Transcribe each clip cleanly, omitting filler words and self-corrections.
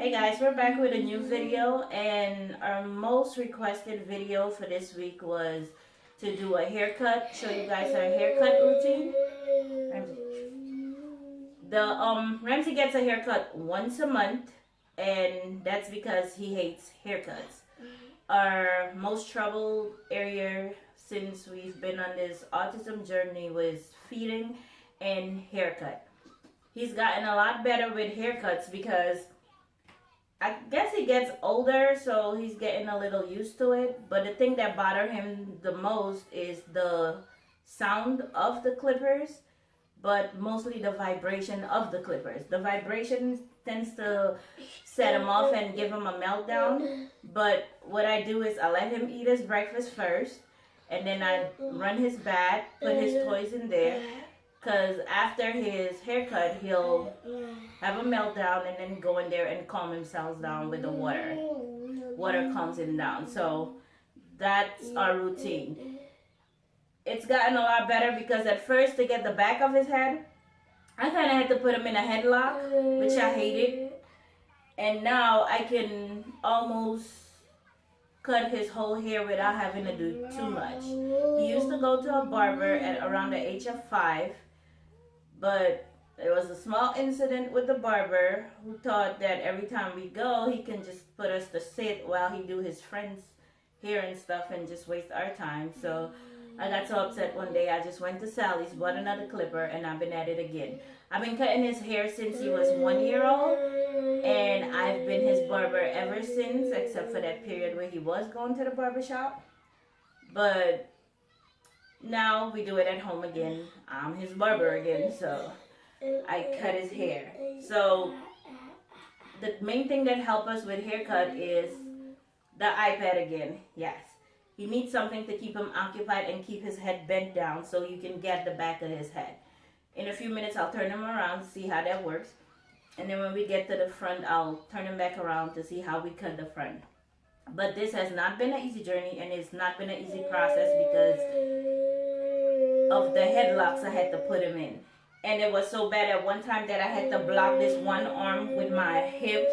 Hey guys, we're back with a new video, and our most requested video for this week was to do a haircut, show you guys our haircut routine. Ramsey gets a haircut once a month, and that's because he hates haircuts. Our most troubled area since we've been on this autism journey was feeding and haircut. He's gotten a lot better with haircuts because I guess he gets older, so he's getting a little used to it. But the thing that bothers him the most is the sound of the clippers, but mostly the vibration of the clippers. The vibration tends to set him off and give him a meltdown. But what I do is I let him eat his breakfast first, and then I run his bag, put his toys in there. Because after his haircut, he'll have a meltdown and then go in there and calm himself down with the water. Water calms him down. So that's our routine. It's gotten a lot better because at first, to get the back of his head, I kind of had to put him in a headlock, which I hated. And now I can almost cut his whole hair without having to do too much. He used to go to a barber at around the age of 5. But there was a small incident with the barber who thought that every time we go, he can just put us to sit while he do his friends' hair and stuff and just waste our time. So I got so upset one day, I just went to Sally's, bought another clipper, and I've been at it again. I've been cutting his hair since he was 1 year old, and I've been his barber ever since, except for that period where he was going to the barber shop. But now we do it at home again. I'm his barber again, so I cut his hair. So the main thing that helps us with haircut is the iPad again. Yes. He needs something to keep him occupied and keep his head bent down so you can get the back of his head. In a few minutes, I'll turn him around to see how that works. And then when we get to the front, I'll turn him back around to see how we cut the front. But this has not been an easy journey, and it's not been an easy process because of the headlocks I had to put him in. And it was so bad at one time that I had to block this one arm with my hips,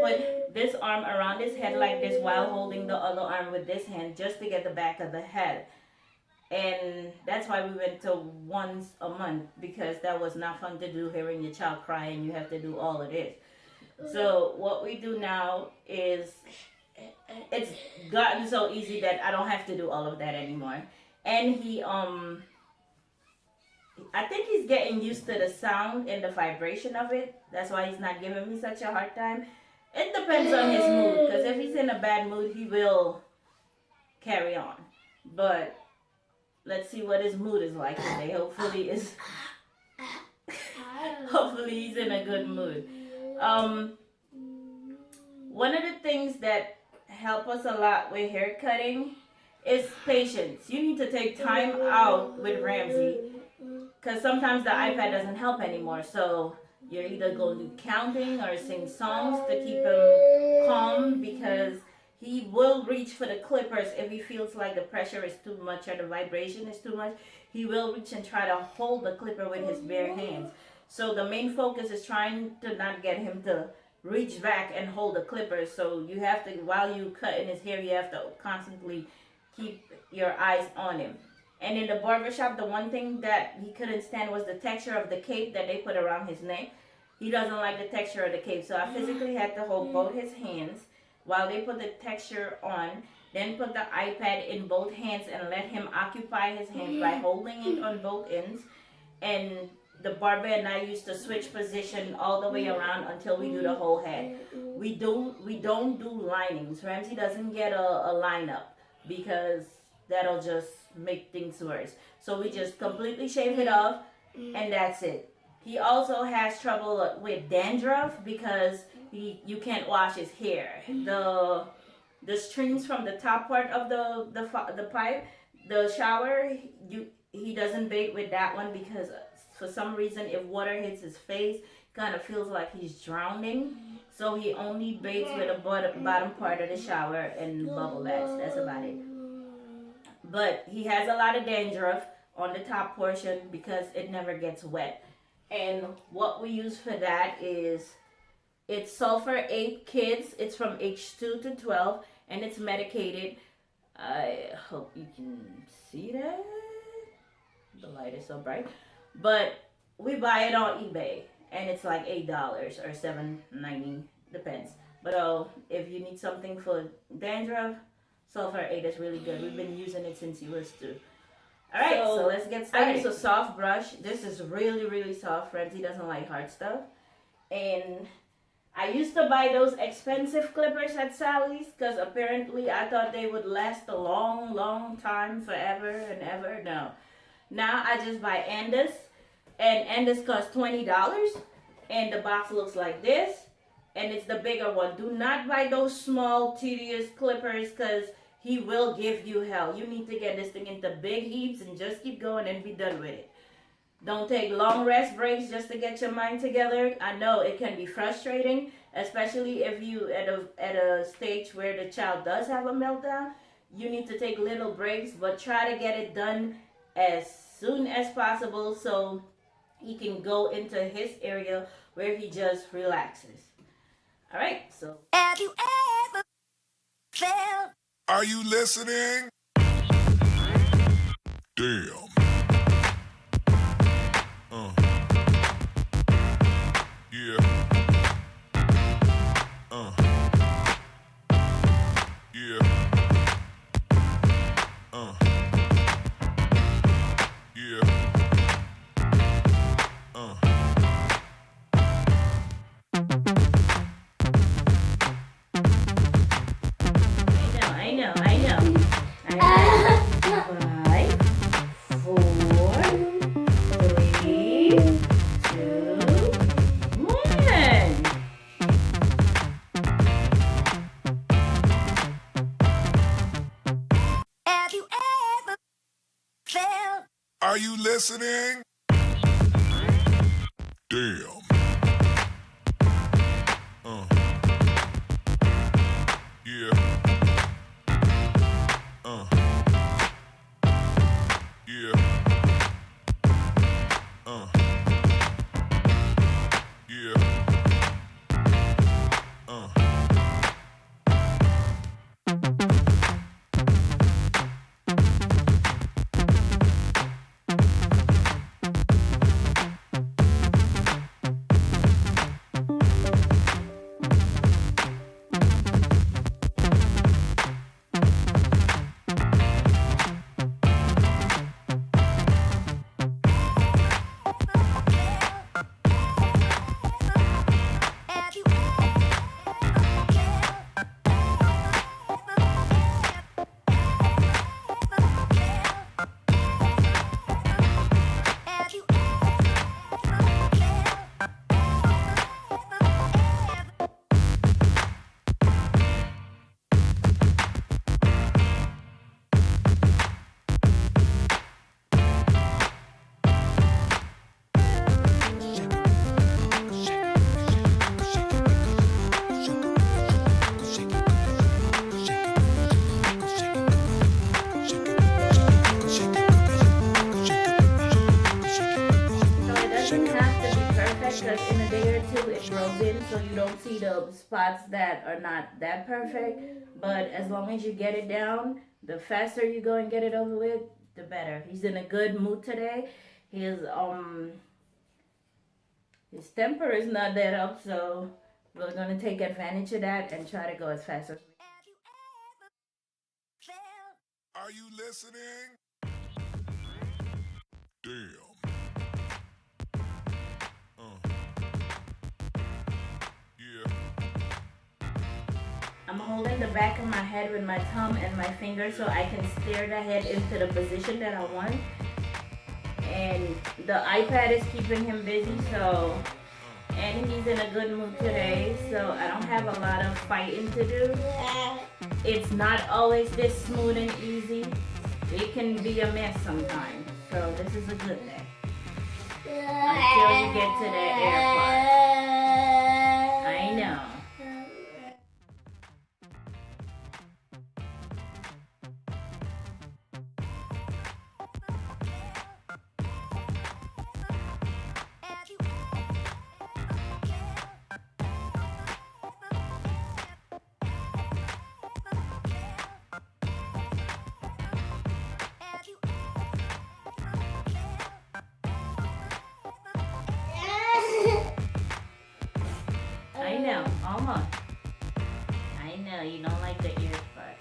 put this arm around his head like this while holding the other arm with this hand just to get the back of the head. And that's why we went to once a month, because that was not fun to do, hearing your child cry and you have to do all of this. So what we do now is, it's gotten so easy that I don't have to do all of that anymore. And he, I think he's getting used to the sound and the vibration of it. That's why he's not giving me such a hard time. It depends on his mood, because if he's in a bad mood, he will carry on. But let's see what his mood is like today. Hopefully he's in a good mood. One of the things that help us a lot with hair cutting is patience. You need to take time out with Ramsey, because sometimes the iPad doesn't help anymore. So you're either going to do counting or sing songs to keep him calm, because he will reach for the clippers if he feels like the pressure is too much or the vibration is too much. He will reach and try to hold the clipper with his bare hands. So the main focus is trying to not get him to reach back and hold the clippers. So you have to, while you cut in his hair, you have to constantly keep your eyes on him. And in the barbershop, the one thing that he couldn't stand was the texture of the cape that they put around his neck. He doesn't like the texture of the cape. So I physically had to hold both his hands while they put the texture on, then put the iPad in both hands and let him occupy his hands by holding it on both ends. And the barber and I used to switch position all the way around until we do the whole head. We don't do linings. Ramsey doesn't get a lineup, because that'll just make things worse. So we just completely shave it off, and that's it. He also has trouble with dandruff because you can't wash his hair. The streams from the top part of the pipe, the shower, he doesn't bathe with that one, because for some reason if water hits his face, kind of feels like he's drowning. So he only bathes with the bottom part of the shower and bubble baths. That's about it. But he has a lot of dandruff on the top portion because it never gets wet. And what we use for that is It's sulfur 8 kids. It's from age 2 to 12, and it's medicated. I hope you can see that. The light is so bright. But we buy it on eBay, and it's like $8 or $7.90, depends. But if you need something for dandruff, sulfur 8 is really good. We've been using it since he was 2. All right, so let's get started. I use a soft brush. This is really, really soft. Ramsey doesn't like hard stuff. And I used to buy those expensive clippers at Sally's because apparently I thought they would last a long, long time, forever and ever. No. Now I just buy Andis, and Andis costs $20, and the box looks like this, and it's the bigger one. Do not buy those small, tedious clippers because he will give you hell. You need to get this thing into big heaps and just keep going and be done with it. Don't take long rest breaks just to get your mind together. I know it can be frustrating, especially if you at a stage where the child does have a meltdown. You need to take little breaks, but try to get it done as soon as possible so he can go into his area where he just relaxes. All right, so. Have you ever felt? Are you listening? Damn. Yeah. Yeah. Yeah. I know. 5, 4, 3, 2, 1. Have you ever felt? Are you listening? Damn. Yeah. Yeah. Yeah. Have you ever because in a day or two it grows in, so you don't see the spots that are not that perfect. But as long as you get it down, the faster you go and get it over with, the better. He's in a good mood today. His temper is not that up, so we're gonna take advantage of that and try to go as fast as we can. Are you listening? Damn. Yeah. I'm holding the back of my head with my thumb and my finger so I can steer the head into the position that I want. And the iPad is keeping him busy, and he's in a good mood today, so I don't have a lot of fighting to do. It's not always this smooth and easy. It can be a mess sometimes, so this is a good day. Until you get to the airport. I know. know, almost. I know, you don't like the ears part.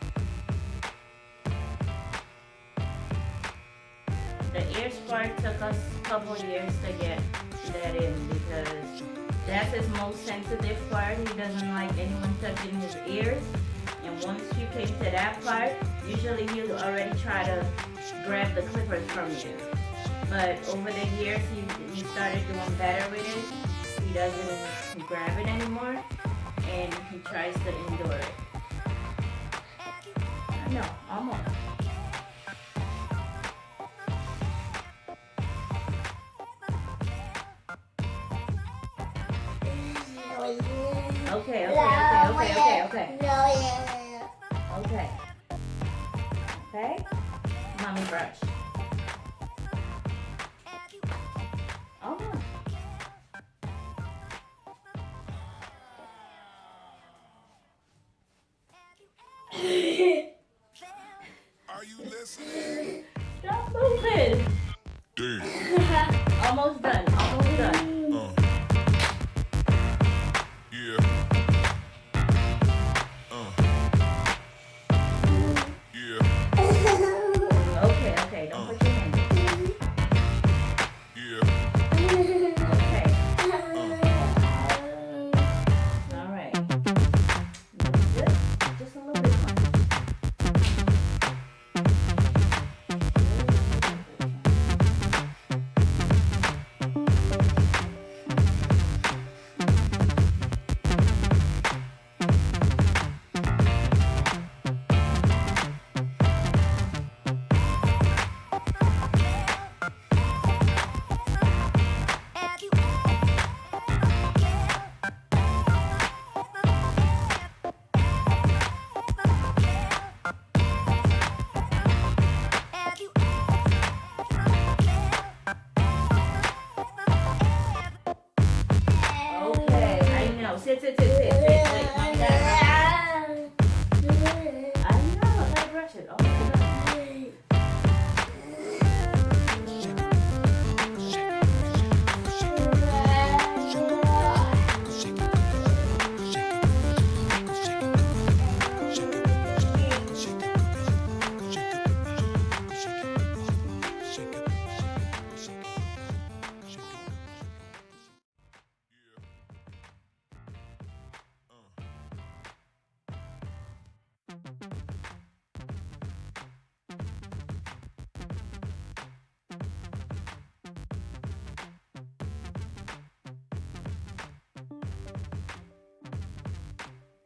The ears part took us a couple years to get that in because that's his most sensitive part. He doesn't like anyone touching his ears. And once you came to that part, usually he'll already try to grab the clippers from you. But over the years, he started doing better with it. He doesn't grab it anymore, and he tries to endure it. I know, almost. Okay. Okay? Mommy brush. Almost. Are you listening? Stop moving. Damn. Almost done. Yeah. Yeah. Okay, don't put your hand in. Yeah. Okay. All right. Looks good. Just a little bit more. Okay, I know. Sit. Wait, Mommy gotta brush it. I know, I gotta brush it. Almost done.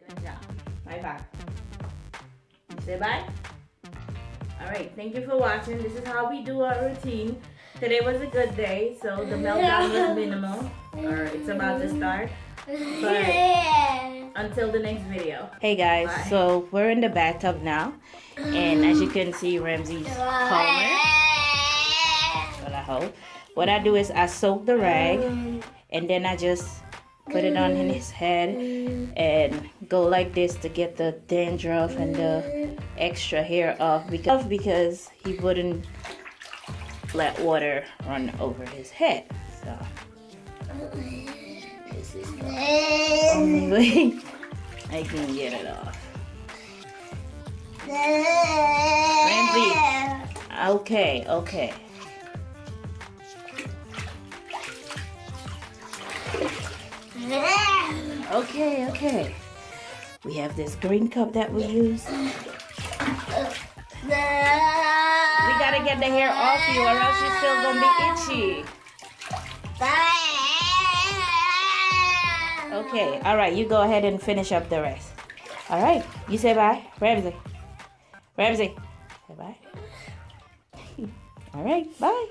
Good job. Bye. You say bye? Alright, thank you for watching. This is how we do our routine. Today was a good day, so the meltdown was minimal. Or it's about to start. But until the next video. Hey guys, bye. So we're in the bathtub now. And as you can see, Ramsey's calmer. Well, I hope. What I do is I soak the rag and then I just put it on in his head and go like this to get the dandruff and the extra hair off because he wouldn't let water run over his head. So this is the only way I can get it off. Ramsey. Okay. Okay. We have this green cup that we use. We gotta get the hair off you or else you're still gonna be itchy. Okay, alright, you go ahead and finish up the rest. Alright, you say bye. Ramsey. Say bye. Alright, bye.